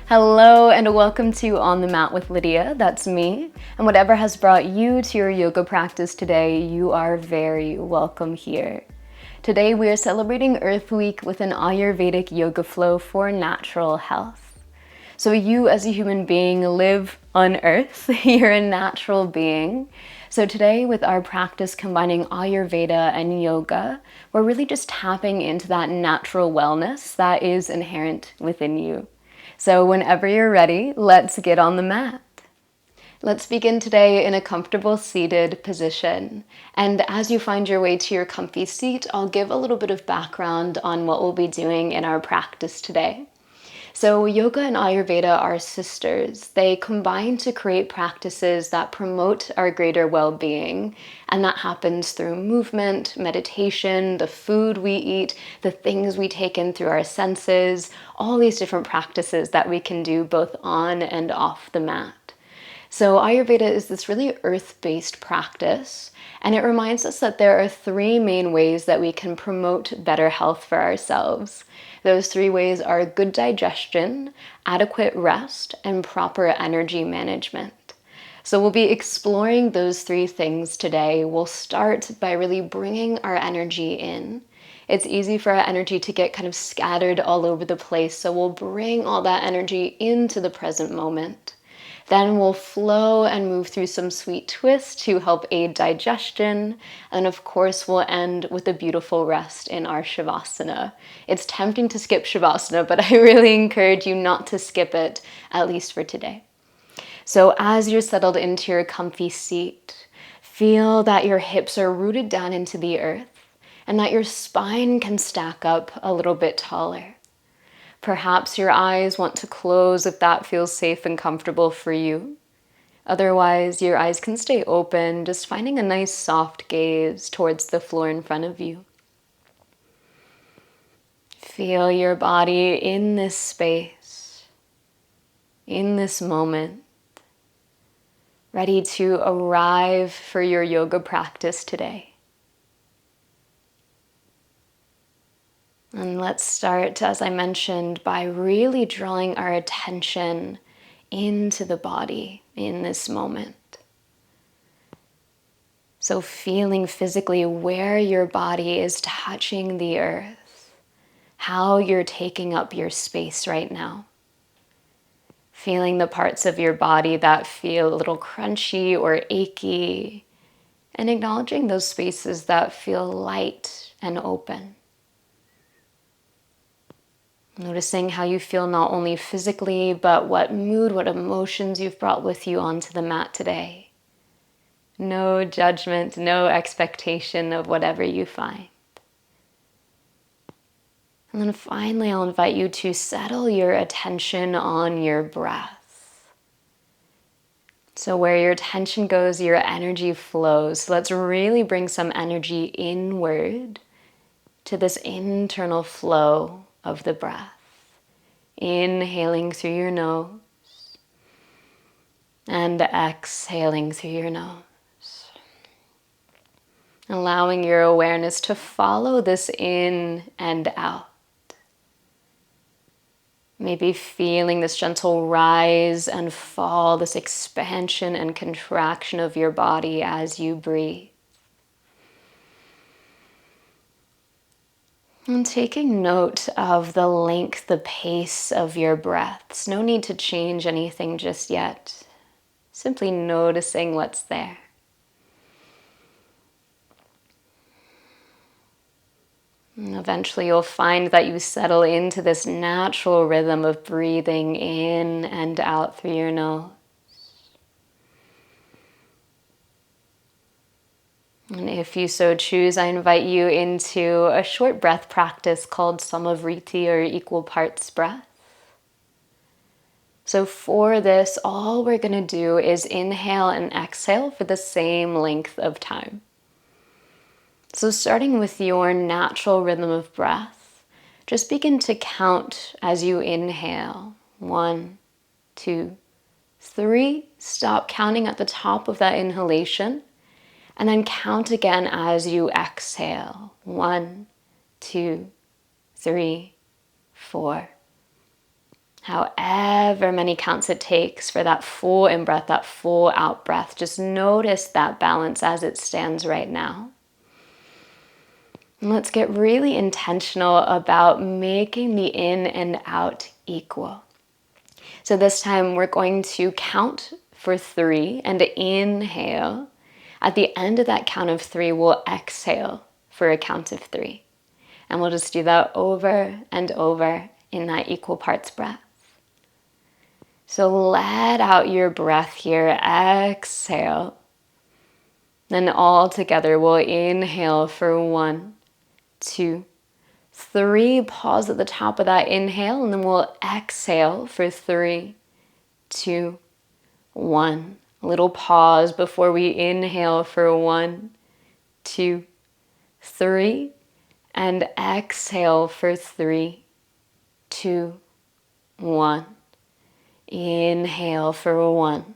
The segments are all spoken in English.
Hello and welcome to On the Mat with Lydia, that's me. And whatever has brought you to your yoga practice today, you are very welcome here. Today we are celebrating Earth Week with an Ayurvedic yoga flow for natural health. So you as a human being live on Earth, you're a natural being. So today with our practice combining Ayurveda and yoga, we're really just tapping into that natural wellness that is inherent within you. So whenever you're ready, let's get on the mat. Let's begin today in a comfortable seated position. And as you find your way to your comfy seat, I'll give a little bit of background on what we'll be doing in our practice today. So yoga and Ayurveda are sisters. They combine to create practices that promote our greater well-being. And that happens through movement, meditation, the food we eat, the things we take in through our senses, all these different practices that we can do both on and off the mat. So Ayurveda is this really earth-based practice, and it reminds us that there are three main ways that we can promote better health for ourselves. Those three ways are good digestion, adequate rest, and proper energy management. So we'll be exploring those three things today. We'll start by really bringing our energy in. It's easy for our energy to get kind of scattered all over the place, so we'll bring all that energy into the present moment. Then we'll flow and move through some sweet twists to help aid digestion. And of course, we'll end with a beautiful rest in our Shavasana. It's tempting to skip Shavasana, but I really encourage you not to skip it, at least for today. So as you're settled into your comfy seat, feel that your hips are rooted down into the earth and that your spine can stack up a little bit taller. Perhaps your eyes want to close if that feels safe and comfortable for you. Otherwise, your eyes can stay open, just finding a nice soft gaze towards the floor in front of you. Feel your body in this space, in this moment, ready to arrive for your yoga practice today. And let's start, as I mentioned, by really drawing our attention into the body in this moment. So feeling physically where your body is touching the earth, how you're taking up your space right now. Feeling the parts of your body that feel a little crunchy or achy, and acknowledging those spaces that feel light and open. Noticing how you feel not only physically, but what mood, what emotions you've brought with you onto the mat today. No judgment, no expectation of whatever you find. And then finally, I'll invite you to settle your attention on your breath. So where your attention goes, your energy flows. So let's really bring some energy inward to this internal flow of the breath. Inhaling through your nose and exhaling through your nose. Allowing your awareness to follow this in and out. Maybe feeling this gentle rise and fall, this expansion and contraction of your body as you breathe. And taking note of the length, the pace of your breaths. No need to change anything just yet. Simply noticing what's there. And eventually you'll find that you settle into this natural rhythm of breathing in and out through your nose. And if you so choose, I invite you into a short breath practice called Samavriti, or equal parts breath. So for this, all we're going to do is inhale and exhale for the same length of time. So starting with your natural rhythm of breath, just begin to count as you inhale. 1, 2, 3. Stop counting at the top of that inhalation. And then count again as you exhale. 1, 2, 3, 4. However many counts it takes for that full in-breath, that full out-breath. Just notice that balance as it stands right now. And let's get really intentional about making the in and out equal. So this time we're going to count for 3 and inhale. At the end of that count of 3, we'll exhale for a count of 3. And we'll just do that over and over in that equal parts breath. So let out your breath here, exhale. Then all together we'll inhale for 1, 2, 3. Pause at the top of that inhale, and then we'll exhale for 3, 2, 1. A little pause before we inhale for 1, 2, 3, and exhale for 3, 2, 1. Inhale for 1,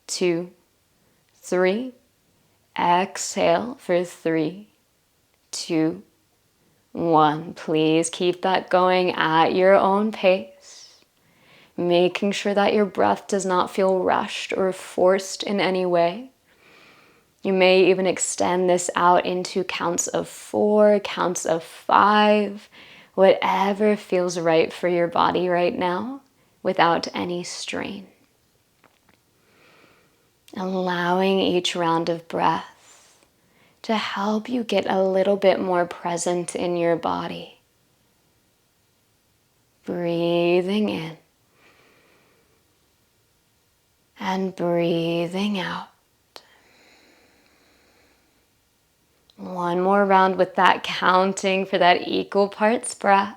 2, 3. Exhale for 3, 2, 1. Please keep that going at your own pace, making sure that your breath does not feel rushed or forced in any way. You may even extend this out into counts of 4, counts of 5, whatever feels right for your body right now, without any strain. Allowing each round of breath to help you get a little bit more present in your body. Breathing in and breathing out. One more round with that counting for that equal parts breath.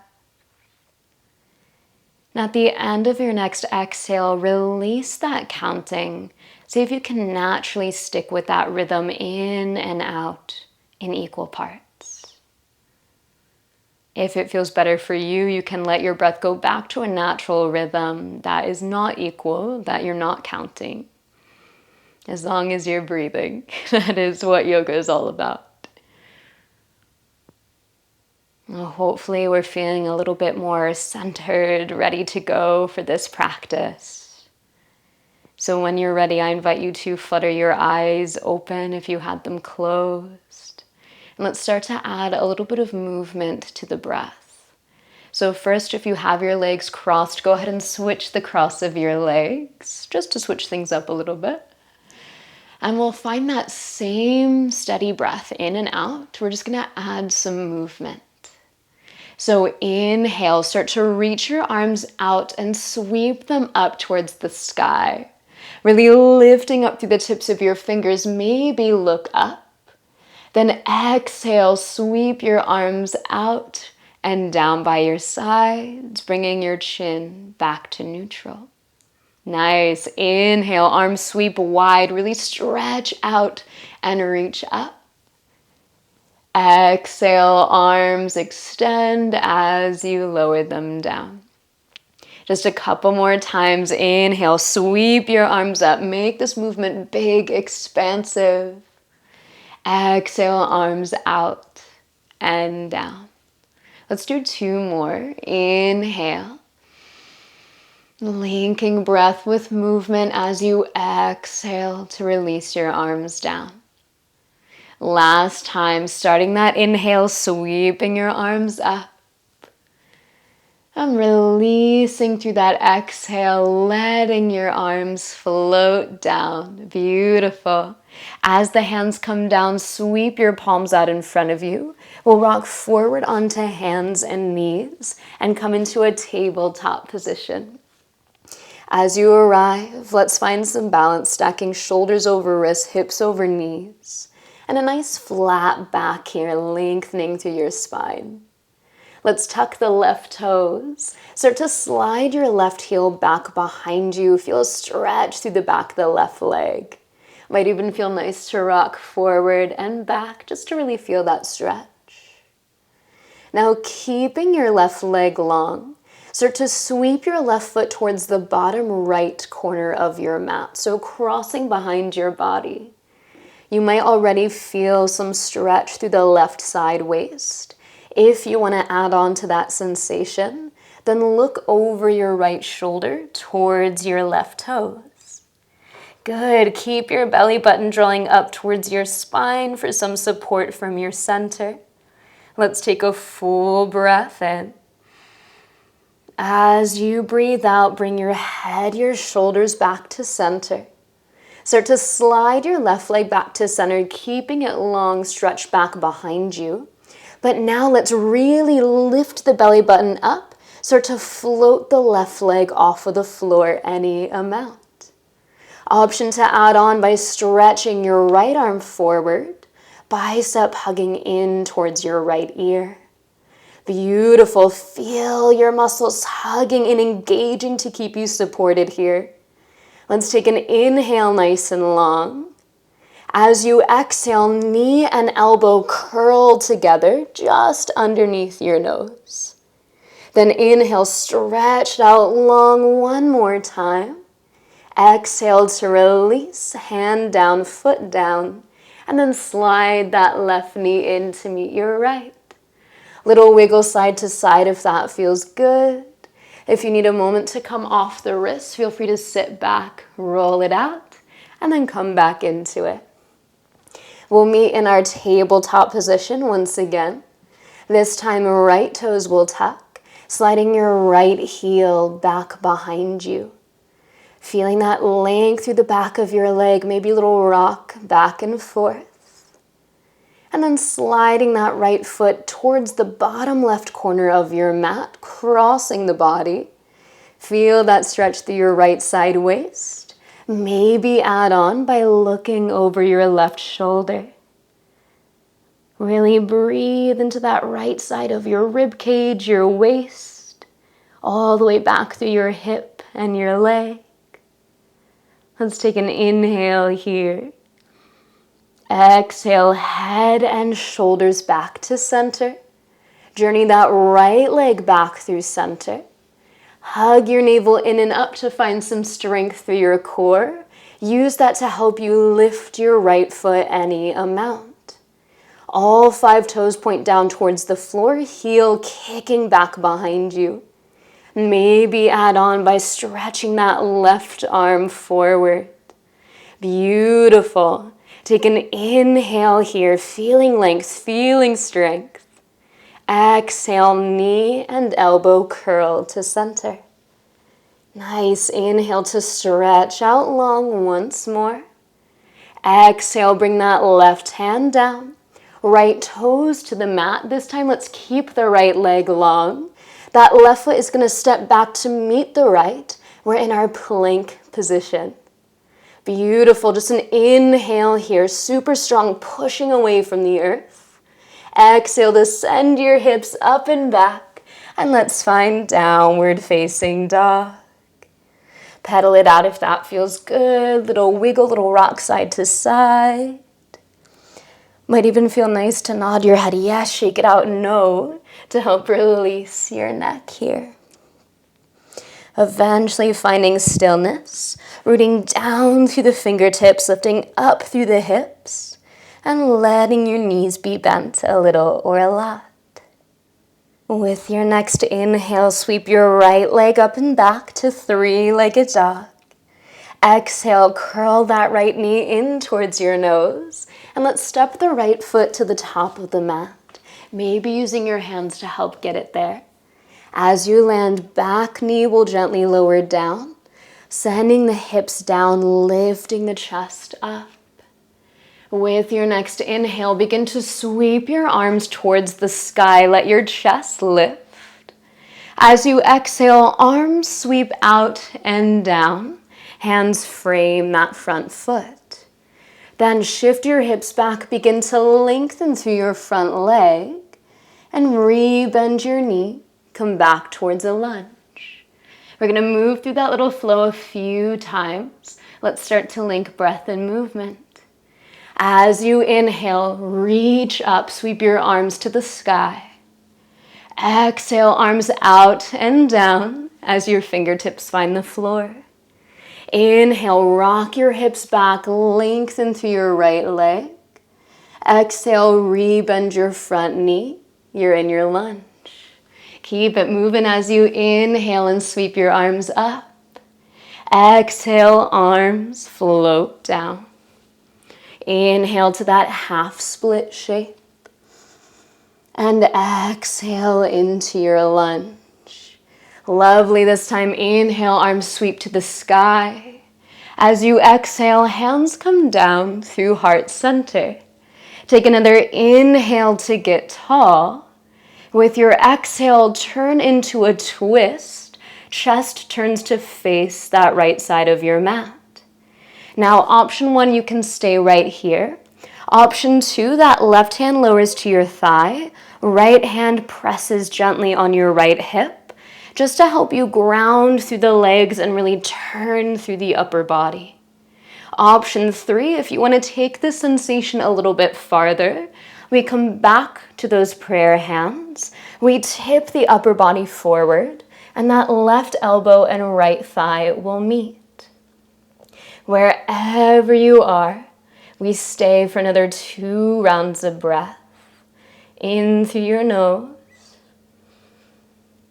And at the end of your next exhale, release that counting. See if you can naturally stick with that rhythm in and out in equal parts. If it feels better for you, you can let your breath go back to a natural rhythm that is not equal, that you're not counting. As long as you're breathing, that is what yoga is all about. Well, hopefully we're feeling a little bit more centered, ready to go for this practice. So when you're ready, I invite you to flutter your eyes open if you had them closed. And let's start to add a little bit of movement to the breath. So first, if you have your legs crossed, go ahead and switch the cross of your legs, just to switch things up a little bit. And we'll find that same steady breath in and out. We're just gonna add some movement. So inhale, start to reach your arms out and sweep them up towards the sky. Really lifting up through the tips of your fingers, maybe look up. Then exhale, sweep your arms out and down by your sides, bringing your chin back to neutral. Nice. Inhale, arms sweep wide, really stretch out and reach up. Exhale, arms extend as you lower them down. Just a couple more times. Inhale, sweep your arms up. Make this movement big, expansive. Exhale, arms out and down. Let's do 2 more. Inhale. Linking breath with movement as you exhale to release your arms down. Last time, starting that inhale, sweeping your arms up. And releasing through that exhale, letting your arms float down. Beautiful. As the hands come down, sweep your palms out in front of you. We'll rock forward onto hands and knees and come into a tabletop position. As you arrive, let's find some balance, stacking shoulders over wrists, hips over knees. And a nice flat back here, lengthening through your spine. Let's tuck the left toes. Start to slide your left heel back behind you. Feel a stretch through the back of the left leg. Might even feel nice to rock forward and back just to really feel that stretch. Now keeping your left leg long, start to sweep your left foot towards the bottom right corner of your mat. So crossing behind your body. You might already feel some stretch through the left side waist. If you want to add on to that sensation, Then look over your right shoulder towards your left toes. Good. Keep your belly button drawing up towards your spine for some support from your center. Let's take a full breath in. As you breathe out, bring your head, your shoulders back to center. Start to slide your left leg back to center, keeping it long, stretched back behind you. But now let's really lift the belly button up. Start to float the left leg off of the floor any amount. Option to add on by stretching your right arm forward, bicep hugging in towards your right ear. Beautiful. Feel your muscles hugging and engaging to keep you supported here. Let's take an inhale nice and long. As you exhale, knee and elbow curl together just underneath your nose. Then inhale, stretch out long one more time. Exhale to release, hand down, foot down, and then slide that left knee in to meet your right. Little wiggle side to side if that feels good. If you need a moment to come off the wrist, feel free to sit back, roll it out, and then come back into it. We'll meet in our tabletop position once again. This time, right toes will tuck, sliding your right heel back behind you. Feeling that length through the back of your leg, maybe a little rock back and forth. And then sliding that right foot towards the bottom left corner of your mat, crossing the body. Feel that stretch through your right side waist. Maybe add on by looking over your left shoulder. Really breathe into that right side of your rib cage, your waist, all the way back through your hip and your leg. Let's take an inhale here. Exhale, head and shoulders back to center. Journey that right leg back through center. Hug your navel in and up to find some strength through your core. Use that to help you lift your right foot any amount. All 5 toes point down towards the floor, heel kicking back behind you. Maybe add on by stretching that left arm forward. Beautiful. Take an inhale here, feeling length, feeling strength. Exhale, knee and elbow curl to center. Nice. Inhale to stretch out long once more. Exhale, bring that left hand down. Right toes to the mat. This time, let's keep the right leg long. That left foot is going to step back to meet the right. We're in our plank position. Beautiful. Just an inhale here, super strong, pushing away from the earth. Exhale to send your hips up and back. And let's find downward facing dog. Pedal it out if that feels good. Little wiggle, little rock side to side. Might even feel nice to nod your head yes, shake it out no, to help release your neck here. Eventually finding stillness, rooting down through the fingertips, lifting up through the hips, and letting your knees be bent a little or a lot. With your next inhale, sweep your right leg up and back to 3-legged dog. Exhale, curl that right knee in towards your nose, and let's step the right foot to the top of the mat, maybe using your hands to help get it there. As you land, back knee will gently lower down, sending the hips down, lifting the chest up. With your next inhale, begin to sweep your arms towards the sky. Let your chest lift. As you exhale, arms sweep out and down. Hands frame that front foot. Then shift your hips back. Begin to lengthen through your front leg and re-bend your knee. Come back towards a lunge. We're going to move through that little flow a few times. Let's start to link breath and movement. As you inhale, reach up, sweep your arms to the sky. Exhale, arms out and down as your fingertips find the floor. Inhale, rock your hips back, lengthen through your right leg. Exhale, re-bend your front knee. You're in your lunge. Keep it moving as you inhale and sweep your arms up. Exhale, arms float down. Inhale to that half split shape. And exhale into your lunge. Lovely. This time, inhale, arms sweep to the sky. As you exhale, hands come down through heart center. Take another inhale to get tall. With your exhale, turn into a twist. Chest turns to face that right side of your mat. Now, option 1, you can stay right here. Option 2, that left hand lowers to your thigh. Right hand presses gently on your right hip, just to help you ground through the legs and really turn through the upper body. Option 3, if you want to take the sensation a little bit farther, we come back to those prayer hands. We tip the upper body forward, and that left elbow and right thigh will meet. Wherever you are, we stay for another 2 rounds of breath. In through your nose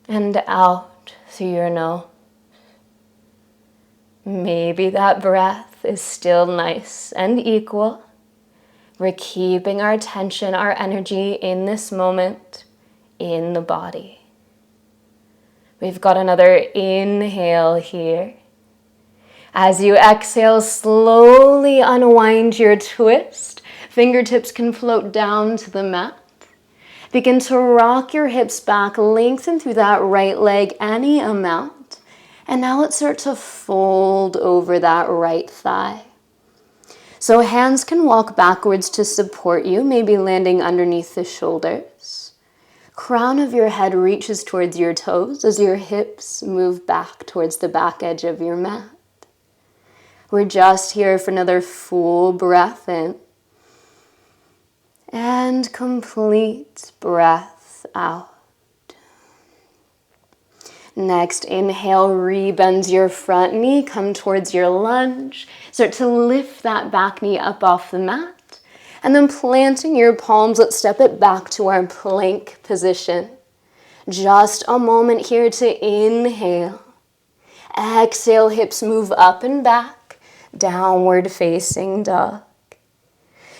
and out through your nose. Maybe that breath is still nice and equal. We're keeping our attention, our energy in this moment, in the body. We've got another inhale here. As you exhale, slowly unwind your twist. Fingertips can float down to the mat. Begin to rock your hips back, lengthen through that right leg any amount. And now let's start to fold over that right thigh. So hands can walk backwards to support you, maybe landing underneath the shoulders. Crown of your head reaches towards your toes as your hips move back towards the back edge of your mat. We're just here for another full breath in. And complete breath out. Next, inhale, rebend your front knee, come towards your lunge. Start to lift that back knee up off the mat. And then planting your palms, let's step it back to our plank position. Just a moment here to inhale. Exhale, hips move up and back, downward facing dog.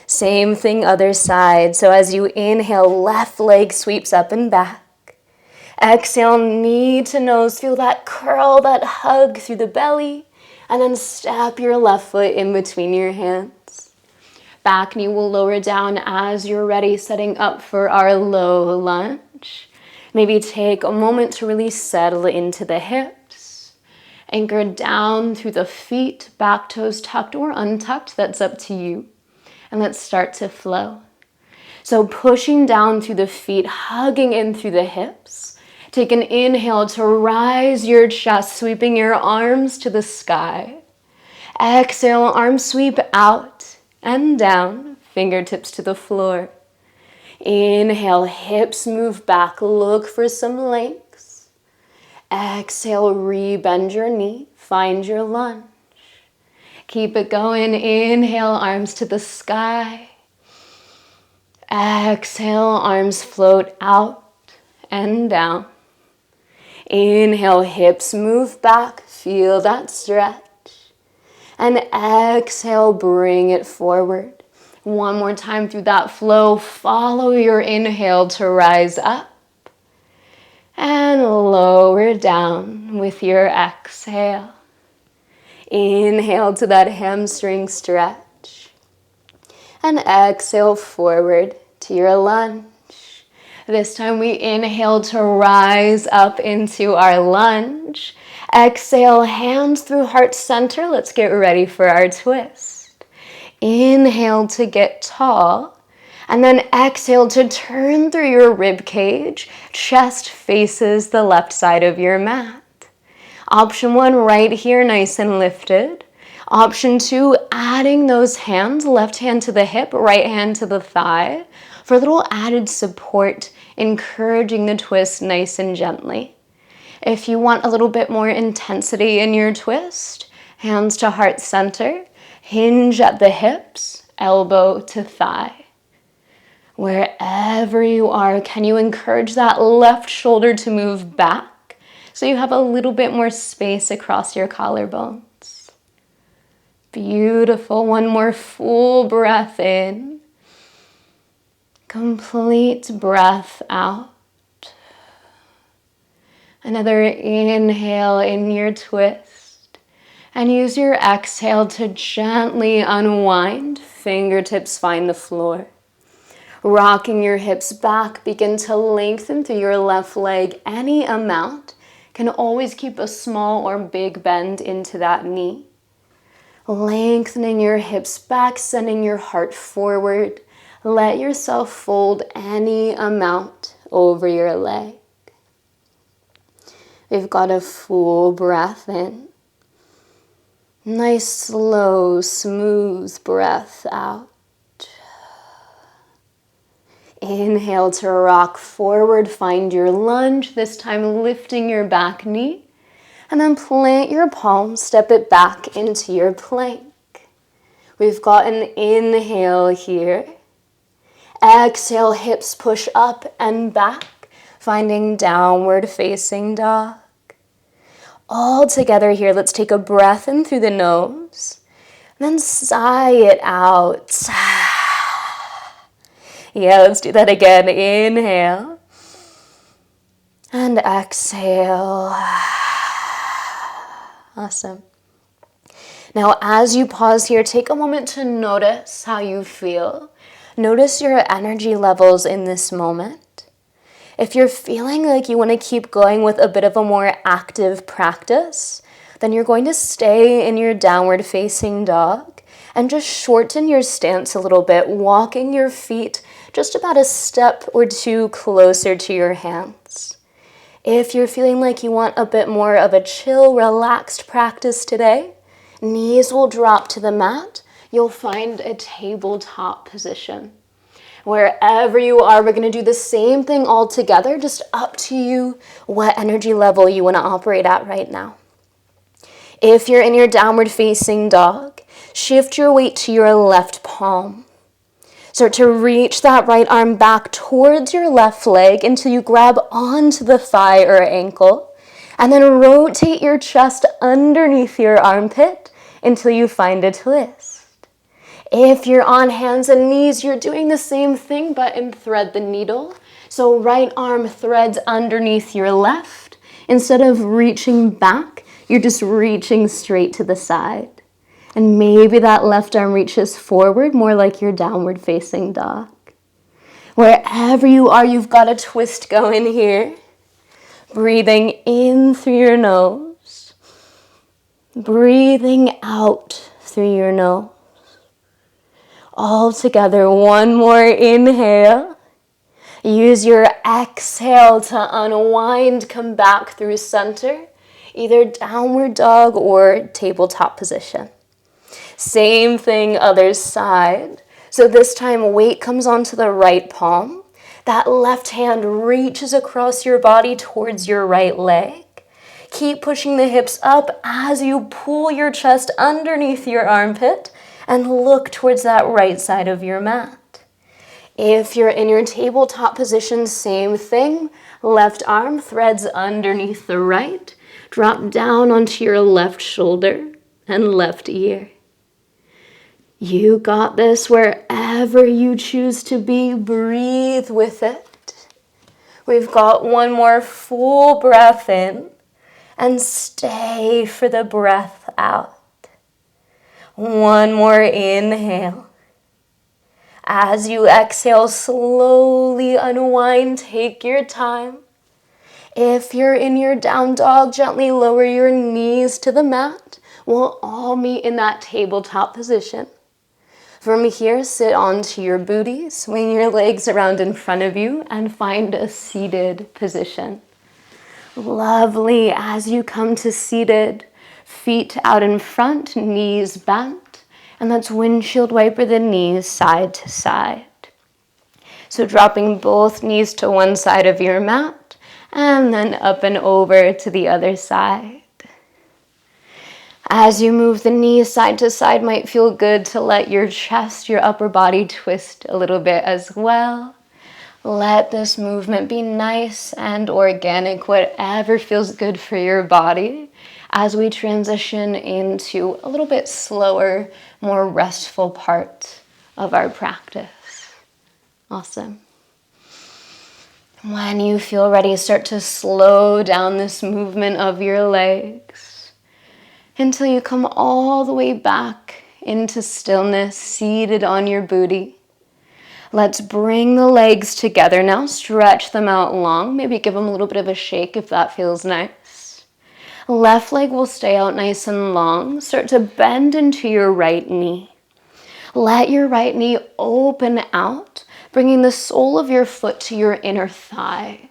Same thing, other side. So as you inhale, left leg sweeps up and back. Exhale, knee to nose. Feel that curl, that hug through the belly. And then step your left foot in between your hands. Back knee will lower down as you're ready, setting up for our low lunge. Maybe take a moment to really settle into the hips. Anchor down through the feet, back toes tucked or untucked. That's up to you. And let's start to flow. So pushing down through the feet, hugging in through the hips. Take an inhale to rise your chest, sweeping your arms to the sky. Exhale, arms sweep out and down, fingertips to the floor. Inhale, hips move back, look for some length. Exhale, rebend your knee, find your lunge. Keep it going. Inhale, arms to the sky. Exhale, arms float out and down. Inhale, hips move back. Feel that stretch. And exhale, bring it forward. One more time through that flow. Follow your inhale to rise up. And lower down with your exhale. Inhale to that hamstring stretch. And exhale forward to your lunge. This time we inhale to rise up into our lunge. Exhale, hands through heart center. Let's get ready for our twist. Inhale to get tall. And then exhale to turn through your rib cage. Chest faces the left side of your mat. Option 1, right here, nice and lifted. Option 2, adding those hands, left hand to the hip, right hand to the thigh, for a little added support, encouraging the twist nice and gently. If you want a little bit more intensity in your twist, hands to heart center, hinge at the hips, elbow to thigh. Wherever you are, can you encourage that left shoulder to move back so you have a little bit more space across your collarbones? Beautiful. One more full breath in. Complete breath out. Another inhale in your twist. And use your exhale to gently unwind. Fingertips find the floor. Rocking your hips back, begin to lengthen through your left leg any amount. Can always keep a small or big bend into that knee. Lengthening your hips back, sending your heart forward. Let yourself fold any amount over your leg. We've got a full breath in. Nice, slow, smooth breath out. Inhale to rock forward, find your lunge, this time lifting your back knee, and then plant your palms, step it back into your plank. We've got an inhale here. Exhale, hips push up and back, finding downward facing dog. All together here, let's take a breath in through the nose, and then sigh it out. Yeah, let's do that again. Inhale. And exhale. Awesome. Now, as you pause here, take a moment to notice how you feel. Notice your energy levels in this moment. If you're feeling like you want to keep going with a bit of a more active practice, then you're going to stay in your downward facing dog and just shorten your stance a little bit, walking your feet just about a step or two closer to your hands. If you're feeling like you want a bit more of a chill, relaxed practice today, knees will drop to the mat. You'll find a tabletop position. Wherever you are, we're going to do the same thing all together, just up to you what energy level you want to operate at right now. If you're in your downward facing dog, shift your weight to your left palm. Start to reach that right arm back towards your left leg until you grab onto the thigh or ankle, and then rotate your chest underneath your armpit until you find a twist. If you're on hands and knees, you're doing the same thing but in thread the needle. So right arm threads underneath your left. Instead of reaching back, you're just reaching straight to the side. And maybe that left arm reaches forward, more like your downward facing dog. Wherever you are, you've got a twist going here. Breathing in through your nose. Breathing out through your nose. All together, one more inhale. Use your exhale to unwind, come back through center, either downward dog or tabletop position. Same thing, other side. So this time weight comes onto the right palm. That left hand reaches across your body towards your right leg. Keep pushing the hips up as you pull your chest underneath your armpit and look towards that right side of your mat. If you're in your tabletop position, same thing. Left arm threads underneath the right. Drop down onto your left shoulder and left ear. You got this. Wherever you choose to be, breathe with it. We've got one more full breath in and stay for the breath out. One more inhale. As you exhale, slowly unwind, take your time. If you're in your down dog, gently lower your knees to the mat. We'll all meet in that tabletop position. From here, sit onto your booty, swing your legs around in front of you, and find a seated position. Lovely. As you come to seated, feet out in front, knees bent, and let's windshield wiper the knees side to side. So dropping both knees to one side of your mat, and then up and over to the other side. As you move the knees side to side, might feel good to let your chest, your upper body twist a little bit as well. Let this movement be nice and organic, whatever feels good for your body, as we transition into a little bit slower, more restful part of our practice. Awesome. When you feel ready, start to slow down this movement of your legs until you come all the way back into stillness, seated on your booty. Let's bring the legs together now, stretch them out long, maybe give them a little bit of a shake if that feels nice. Left leg will stay out nice and long. Start to bend into your right knee. Let your right knee open out, bringing the sole of your foot to your inner thigh.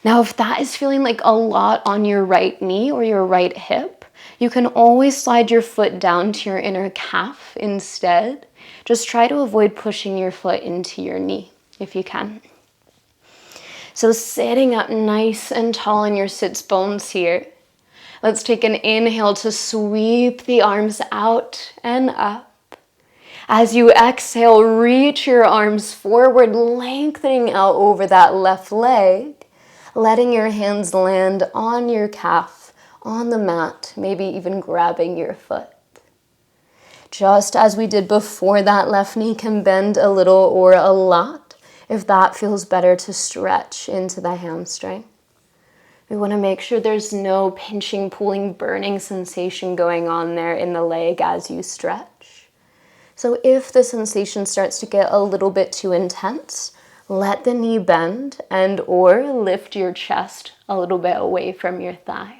Now, if that is feeling like a lot on your right knee or your right hip, you can always slide your foot down to your inner calf instead. Just try to avoid pushing your foot into your knee if you can. So sitting up nice and tall in your sits bones here. Let's take an inhale to sweep the arms out and up. As you exhale, reach your arms forward, lengthening out over that left leg, letting your hands land on your calf, on the mat, maybe even grabbing your foot. Just as we did before, that left knee can bend a little or a lot if that feels better to stretch into the hamstring. We want to make sure there's no pinching, pulling, burning sensation going on there in the leg as you stretch. So if the sensation starts to get a little bit too intense, let the knee bend and or lift your chest a little bit away from your thigh.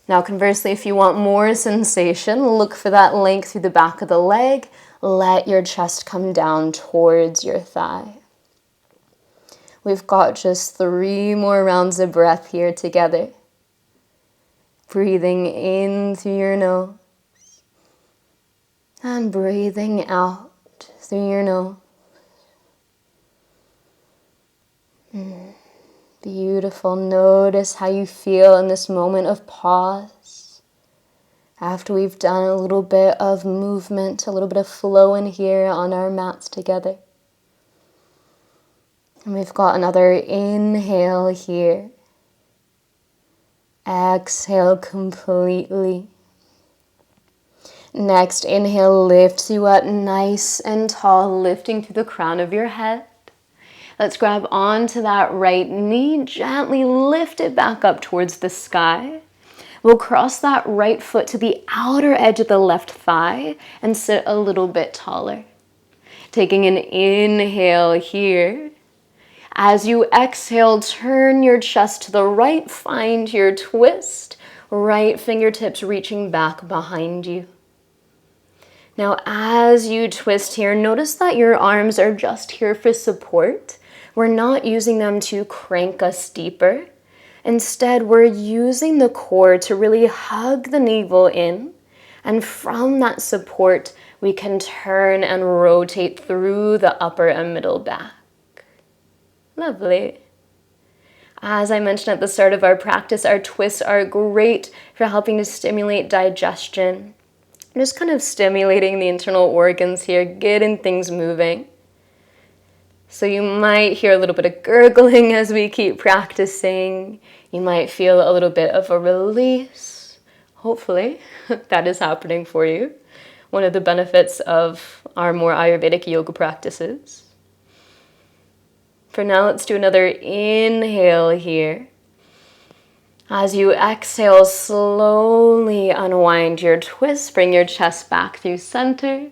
Now conversely, if you want more sensation, look for that length through the back of the leg. Let your chest come down towards your thigh. We've got just 3 more rounds of breath here together. Breathing in through your nose and breathing out through your nose. Beautiful. Notice how you feel in this moment of pause. After we've done a little bit of movement, a little bit of flow in here on our mats together. And we've got another inhale here. Exhale completely. Next inhale lifts you up nice and tall, lifting through the crown of your head. Let's grab onto that right knee, gently lift it back up towards the sky. We'll cross that right foot to the outer edge of the left thigh and sit a little bit taller. Taking an inhale here. As you exhale, turn your chest to the right, find your twist. Right fingertips reaching back behind you. Now as you twist here, notice that your arms are just here for support. We're not using them to crank us deeper. Instead, we're using the core to really hug the navel in. And from that support, we can turn and rotate through the upper and middle back. Lovely. As I mentioned at the start of our practice, our twists are great for helping to stimulate digestion. Just kind of stimulating the internal organs here, getting things moving. So you might hear a little bit of gurgling as we keep practicing. You might feel a little bit of a release. Hopefully that is happening for you. One of the benefits of our more Ayurvedic yoga practices. For now, let's do another inhale here. As you exhale, slowly unwind your twist. Bring your chest back through center.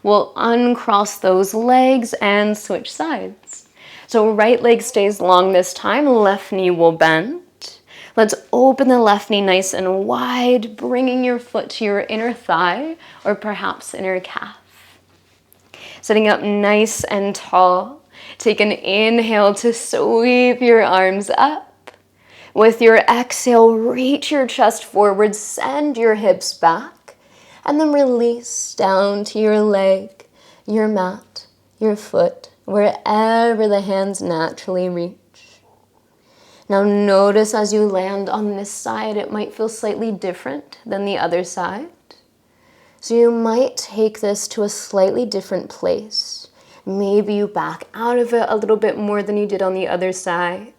We'll uncross those legs and switch sides. So right leg stays long this time, left knee will bend. Let's open the left knee nice and wide, bringing your foot to your inner thigh or perhaps inner calf. Sitting up nice and tall. Take an inhale to sweep your arms up. With your exhale, reach your chest forward, send your hips back. And then release down to your leg, your mat, your foot, wherever the hands naturally reach. Now notice as you land on this side, it might feel slightly different than the other side. So you might take this to a slightly different place. Maybe you back out of it a little bit more than you did on the other side.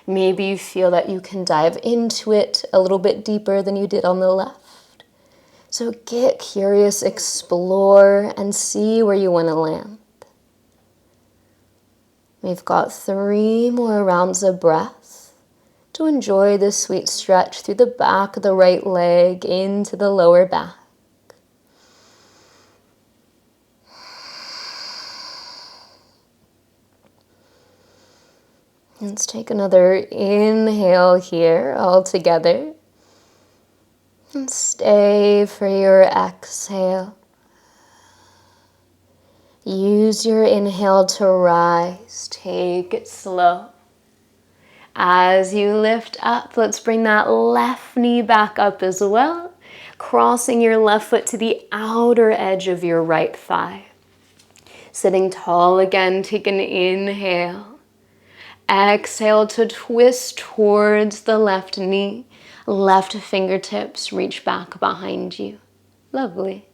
Maybe you feel that you can dive into it a little bit deeper than you did on the left. So get curious, explore, and see where you want to land. We've got 3 more rounds of breath to enjoy this sweet stretch through the back of the right leg into the lower back. Let's take another inhale here all together. And stay for your exhale. Use your inhale to rise. Take it slow. As you lift up, let's bring that left knee back up as well, crossing your left foot to the outer edge of your right thigh. Sitting tall again, take an inhale. Exhale to twist towards the left knee. Left fingertips reach back behind you. Lovely.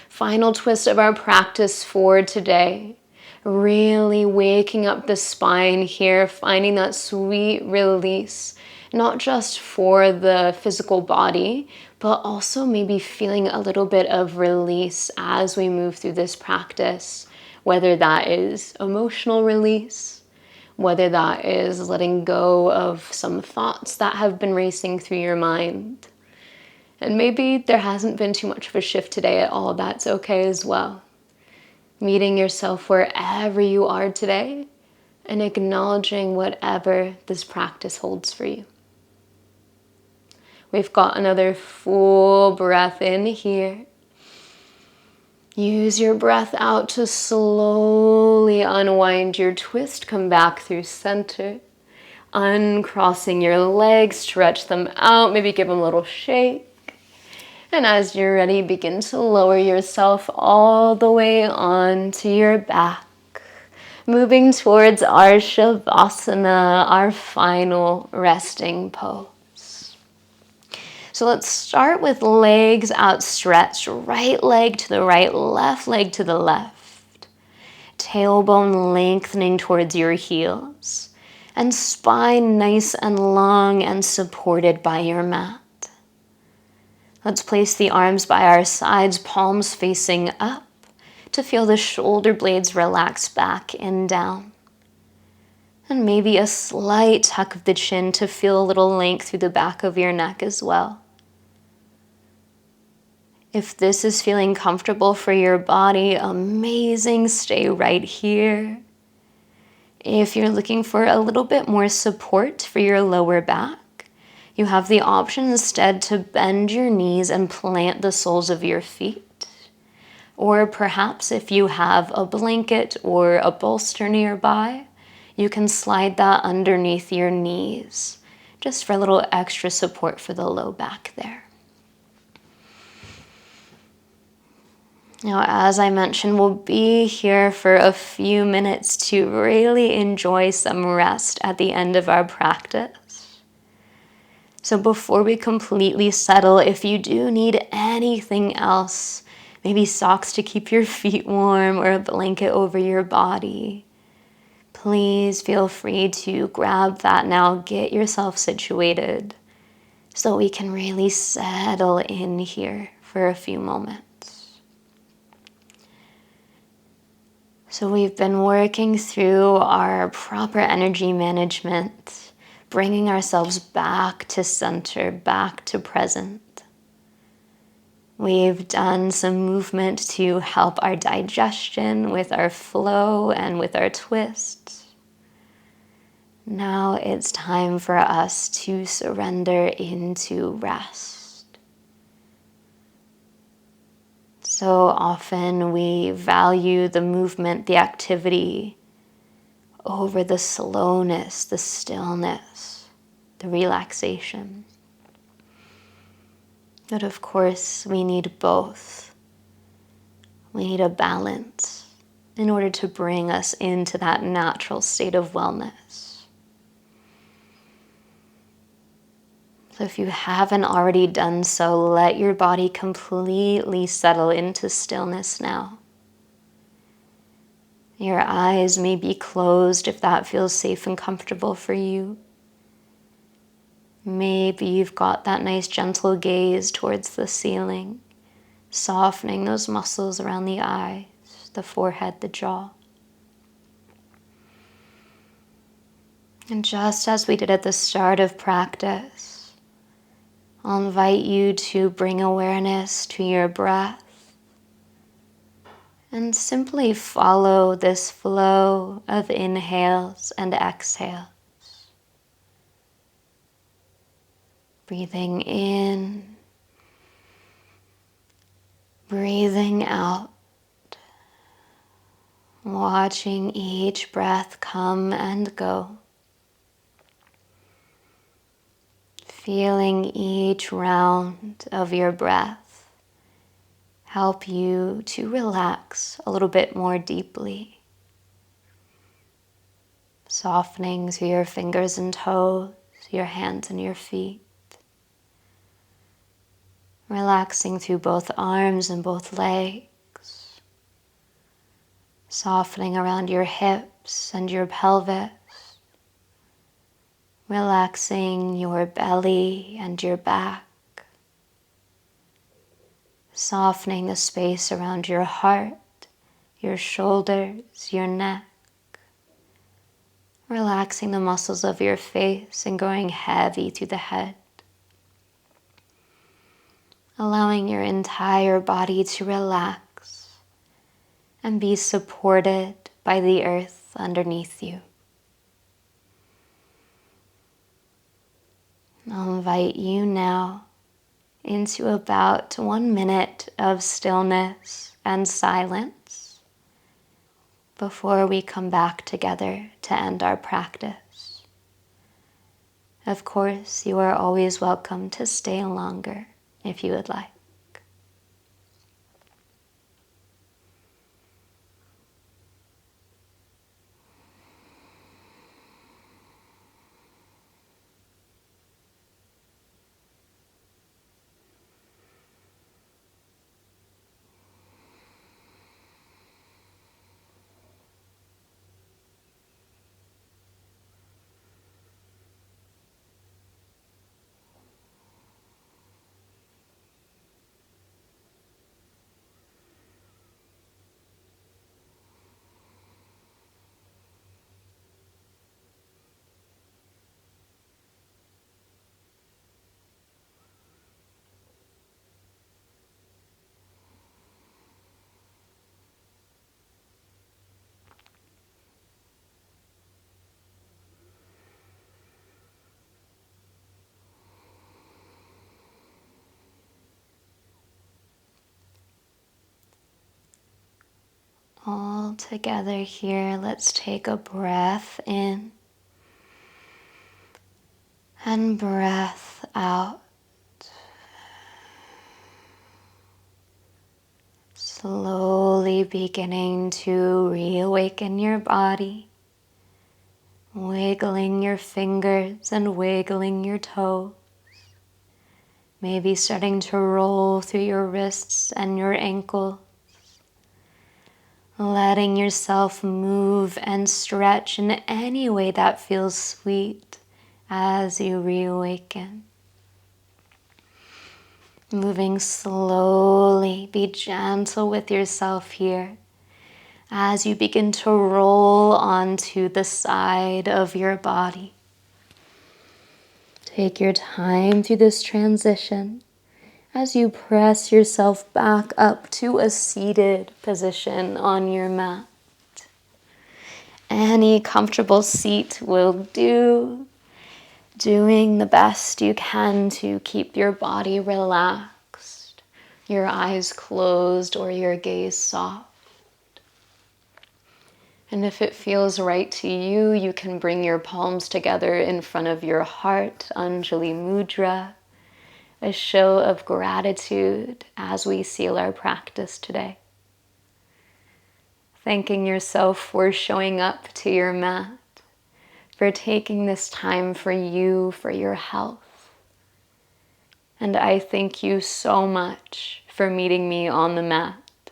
Final twist of our practice for today. Really waking up the spine here, finding that sweet release, not just for the physical body, but also maybe feeling a little bit of release as we move through this practice, whether that is emotional release, whether that is letting go of some thoughts that have been racing through your mind. And maybe there hasn't been too much of a shift today at all. That's okay as well. Meeting yourself wherever you are today and acknowledging whatever this practice holds for you. We've got another full breath in here. Use your breath out to slowly unwind your twist. Come back through center. Uncrossing your legs, stretch them out, maybe give them a little shake. And as you're ready, begin to lower yourself all the way onto your back. Moving towards our Shavasana, our final resting pose. So let's start with legs outstretched, right leg to the right, left leg to the left. Tailbone lengthening towards your heels, and spine nice and long and supported by your mat. Let's place the arms by our sides, palms facing up, to feel the shoulder blades relax back and down. And maybe a slight tuck of the chin to feel a little length through the back of your neck as well. If this is feeling comfortable for your body, amazing, stay right here. If you're looking for a little bit more support for your lower back, you have the option instead to bend your knees and plant the soles of your feet. Or perhaps if you have a blanket or a bolster nearby, you can slide that underneath your knees, just for a little extra support for the low back there. Now, as I mentioned, we'll be here for a few minutes to really enjoy some rest at the end of our practice. So before we completely settle, if you do need anything else, maybe socks to keep your feet warm or a blanket over your body, please feel free to grab that now. Get yourself situated so we can really settle in here for a few moments. So we've been working through our proper energy management, bringing ourselves back to center, back to present. We've done some movement to help our digestion with our flow and with our twist. Now it's time for us to surrender into rest. So often we value the movement, the activity, over the slowness, the stillness, the relaxation. But of course, we need both. We need a balance in order to bring us into that natural state of wellness. So if you haven't already done so, let your body completely settle into stillness now. Your eyes may be closed if that feels safe and comfortable for you. Maybe you've got that nice gentle gaze towards the ceiling, softening those muscles around the eyes, the forehead, the jaw. And just as we did at the start of practice, I'll invite you to bring awareness to your breath and simply follow this flow of inhales and exhales. Breathing in, breathing out, watching each breath come and go. Feeling each round of your breath help you to relax a little bit more deeply. Softening through your fingers and toes, your hands and your feet. Relaxing through both arms and both legs. Softening around your hips and your pelvis. Relaxing your belly and your back. Softening the space around your heart, your shoulders, your neck. Relaxing the muscles of your face and going heavy through the head. Allowing your entire body to relax and be supported by the earth underneath you. I'll invite you now into about 1 minute of stillness and silence before we come back together to end our practice. Of course, you are always welcome to stay longer if you would like. All together here, let's take a breath in and breath out. Slowly beginning to reawaken your body, wiggling your fingers and wiggling your toes. Maybe starting to roll through your wrists and your ankles. Letting yourself move and stretch in any way that feels sweet as you reawaken. Moving slowly, be gentle with yourself here as you begin to roll onto the side of your body. Take your time through this transition as you press yourself back up to a seated position on your mat. Any comfortable seat will do. Doing the best you can to keep your body relaxed, your eyes closed or your gaze soft. And if it feels right to you, you can bring your palms together in front of your heart, Anjali Mudra, a show of gratitude as we seal our practice today. Thanking yourself for showing up to your mat, for taking this time for you, for your health. And I thank you so much for meeting me on the mat.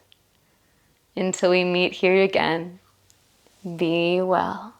Until we meet here again, be well.